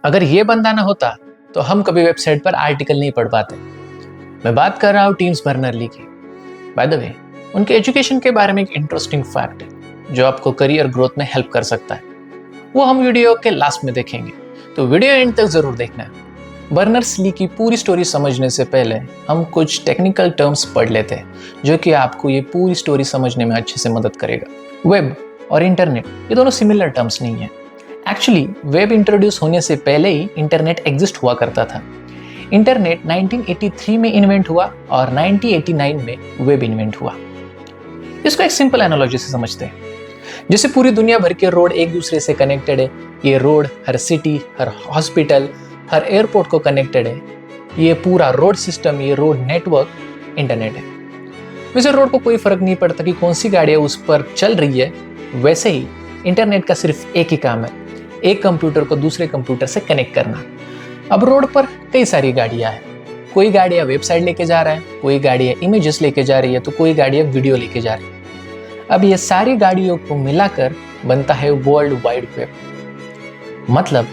अगर ये बंदा ना होता तो हम कभी वेबसाइट पर आर्टिकल नहीं पढ़ पाते। मैं बात कर रहा हूँ टीम्स बर्नर-ली की। बाय द वे, उनके एजुकेशन के बारे में एक इंटरेस्टिंग फैक्ट है जो आपको करियर ग्रोथ में हेल्प कर सकता है। वो हम वीडियो के लास्ट में देखेंगे, तो वीडियो एंड तक जरूर देखना है। बर्नर्स-ली की पूरी स्टोरी समझने से पहले हम कुछ टेक्निकल टर्म्स पढ़ लेते हैं जो कि आपको ये पूरी स्टोरी समझने में अच्छे से मदद करेगा। वेब और इंटरनेट ये दोनों सिमिलर टर्म्स नहीं है। एक्चुअली वेब इंट्रोड्यूस होने से पहले ही इंटरनेट एग्जिस्ट हुआ करता था। इंटरनेट 1983 में इन्वेंट हुआ और 1989 में वेब इन्वेंट हुआ। इसको एक सिंपल एनालॉजी से समझते हैं। जैसे पूरी दुनिया भर के रोड एक दूसरे से कनेक्टेड है, ये रोड हर सिटी, हर हॉस्पिटल, हर एयरपोर्ट को कनेक्टेड है। ये पूरा रोड सिस्टम, ये रोड नेटवर्क इंटरनेट है। वैसे रोड को कोई फर्क नहीं पड़ता कि कौन सी गाड़ियाँ उस पर चल रही है, वैसे ही इंटरनेट का सिर्फ एक ही काम है, एक कंप्यूटर को दूसरे कंप्यूटर से कनेक्ट करना। अब रोड पर कई सारी गाड़ियाँ हैं। कोई गाड़ियाँ वेबसाइट लेके जा रहा है, कोई गाड़ियाँ इमेजेस लेके जा रही है, तो कोई गाड़ियाँ वीडियो लेके जा रही है। अब ये सारी गाड़ियों को मिलाकर बनता है वर्ल्ड वाइड वेब। मतलब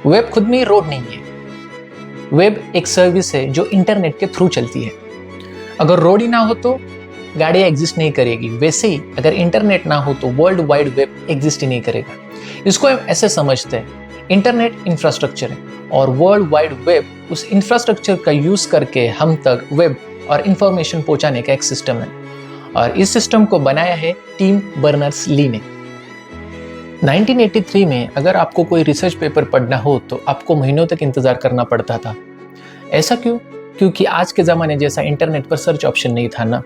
वेब खुद में ही रोड नहीं है। वेब एक सर्विस है जो इंटरनेट के थ्रू चलती है। अगर रोड ही ना हो तो गाड़ियाँ एग्जिस्ट नहीं करेगी, वैसे ही अगर इंटरनेट ना हो तो वर्ल्ड वाइड वेब एग्जिस्ट ही नहीं करेगा। इसको हम ऐसे समझते हैं, इंटरनेट इंफ्रास्ट्रक्चर है और वर्ल्ड वाइड वेब उस इंफ्रास्ट्रक्चर का यूज करके हम तक वेब और इंफॉर्मेशन पहुंचाने का एक सिस्टम है। और इस सिस्टम को बनाया है टीम बर्नर्स-ली ने। 1983 में अगर आपको कोई रिसर्च पेपर पढ़ना हो तो आपको महीनों तक इंतजार करना पड़ता था। ऐसा क्यों? क्योंकि आज के ज़माने जैसा इंटरनेट पर सर्च ऑप्शन नहीं था ना।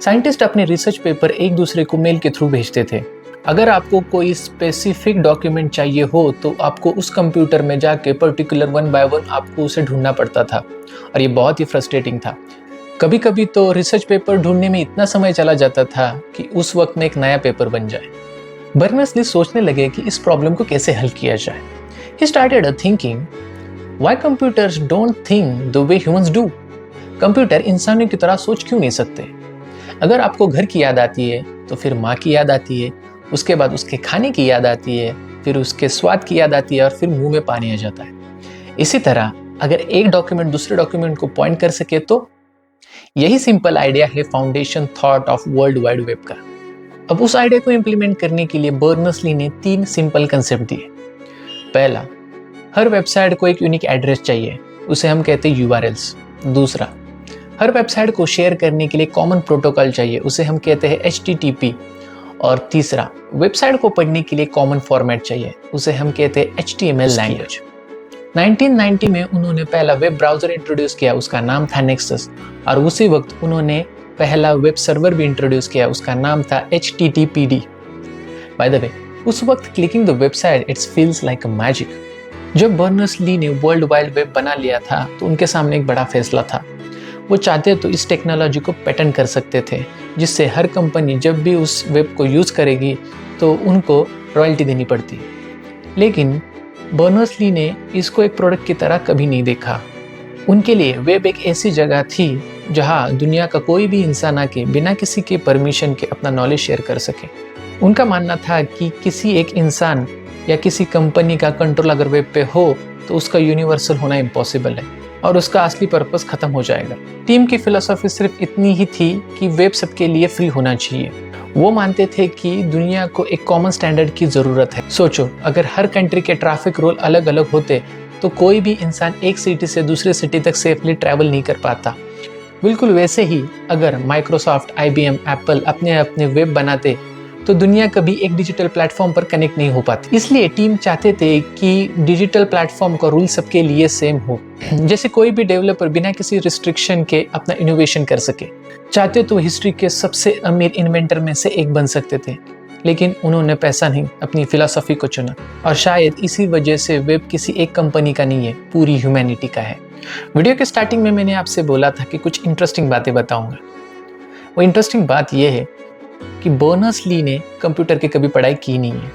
साइंटिस्ट अपने रिसर्च पेपर एक दूसरे को मेल के थ्रू भेजते थे। अगर आपको कोई स्पेसिफिक डॉक्यूमेंट चाहिए हो तो आपको उस कंप्यूटर में जाके पर्टिकुलर वन बाय वन आपको उसे ढूंढना पड़ता था और ये बहुत ही फ्रस्ट्रेटिंग था। कभी कभी तो रिसर्च पेपर ढूंढने में इतना समय चला जाता था कि उस वक्त में एक नया पेपर बन जाए। बर्नर्स-ली सोचने लगे कि इस प्रॉब्लम को कैसे हल किया जाए। He started thinking, why computers don't think the way humans do? Computer इंसानों की तरह सोच क्यों नहीं सकते? अगर आपको घर की याद आती है तो फिर माँ की याद आती है, उसके बाद उसके खाने की याद आती है, फिर उसके स्वाद की याद आती है और फिर मुंह में पानी आ जाता है। इसी तरह अगर एक डॉक्यूमेंट दूसरे डॉक्यूमेंट को पॉइंट कर सके तो यही सिंपल आइडिया है foundation thought of world wide web का। अब उस आइडिया को इम्प्लीमेंट करने के लिए बर्नर्स-ली ने 3 सिंपल कंसेप्ट दिए। पहला, हर वेबसाइट को एक यूनिक एड्रेस चाहिए, उसे हम कहते हैं यूआरएल्स। दूसरा, हर वेबसाइट को शेयर करने के लिए कॉमन प्रोटोकॉल चाहिए, उसे हम कहते हैं HTTP। और तीसरा, वेबसाइट को पढ़ने के लिए कॉमन फॉर्मेट चाहिए, उसे हम कहते हैं HTML लैंग्वेज। 1990 में उन्होंने पहला वेब ब्राउजर इंट्रोड्यूस किया, उसका नाम था नेक्सस। और उसी वक्त उन्होंने पहला वेब सर्वर भी इंट्रोड्यूस किया, उसका नाम था HTTPD। बाय द वे, उस वक्त clicking the website it's feels like a magic. जब बर्नर्स-ली ने वर्ल्ड वाइड वेब बना लिया था तो उनके सामने एक बड़ा फैसला था। वो चाहते तो इस टेक्नोलॉजी को पेटेंट कर सकते थे, जिससे हर कंपनी जब भी उस वेब को यूज़ करेगी तो उनको रॉयल्टी देनी पड़ती। लेकिन बर्नर्स-ली ने इसको एक प्रोडक्ट की तरह कभी नहीं देखा। उनके लिए वेब एक ऐसी जगह थी जहां दुनिया का कोई भी इंसान आके बिना किसी के परमिशन के अपना नॉलेज शेयर कर सके। उनका मानना था कि किसी एक इंसान या किसी कंपनी का कंट्रोल अगर वेब पे हो तो उसका यूनिवर्सल होना इम्पॉसिबल है और उसका असली पर्पस खत्म हो जाएगा। टीम की फिलॉसफी सिर्फ इतनी ही थी कि वेब सबके लिए फ्री होना चाहिए। वो मानते थे कि दुनिया को एक कॉमन स्टैंडर्ड की ज़रूरत है। सोचो, अगर हर कंट्री के ट्रैफिक रूल अलग अलग होते तो कोई भी इंसान एक सिटी से दूसरे सिटी तक सेफली ट्रैवल नहीं कर पाता। बिल्कुल वैसे ही अगर माइक्रोसॉफ्ट, IBM, एप्पल अपने अपने वेब बनाते तो दुनिया कभी एक डिजिटल प्लेटफॉर्म पर कनेक्ट नहीं हो पाती। इसलिए टीम चाहते थे कि डिजिटल प्लेटफॉर्म का रूल सबके लिए सेम हो, जैसे कोई भी डेवलपर बिना किसी रिस्ट्रिक्शन के अपना इनोवेशन कर सके। चाहते तो हिस्ट्री के सबसे अमीर इन्वेंटर में से एक बन सकते थे, लेकिन उन्होंने पैसा नहीं, अपनी फिलॉसफी को चुना। और शायद इसी वजह से वेब किसी एक कंपनी का नहीं है, पूरी ह्यूमैनिटी का है। वीडियो के स्टार्टिंग में मैंने आपसे बोला था कि कुछ इंटरेस्टिंग बातें बताऊंगा। वो इंटरेस्टिंग बात यह है कि बर्नर्स-ली ने कंप्यूटर की कभी पढ़ाई की नहीं है।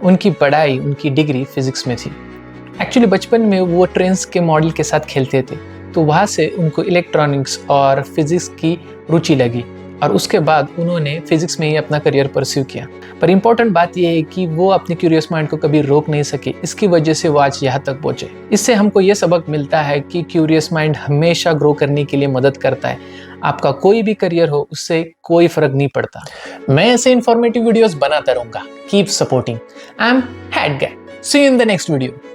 उनकी पढ़ाई, उनकी डिग्री फिजिक्स में थी। एक्चुअली बचपन में वो ट्रेन्स के मॉडल के साथ खेलते थे, तो वहाँ से उनको इलेक्ट्रॉनिक्स और फिजिक्स की रुचि लगी और उसके बाद उन्होंने फिजिक्स में ही अपना करियर परस्यू किया। पर इम्पोर्टेंट बात यह है कि वो अपनी क्यूरियस माइंड को कभी रोक नहीं सके, इसकी वजह से वो आज यहाँ तक पहुंचे। इससे हमको ये सबक मिलता है कि क्यूरियस माइंड हमेशा ग्रो करने के लिए मदद करता है। आपका कोई भी करियर हो, उससे कोई फर्क नहीं पड़ता। मैं ऐसे इंफॉर्मेटिव वीडियोस बनाता रहूंगा। Keep supporting. I am head guy. See you in the next video.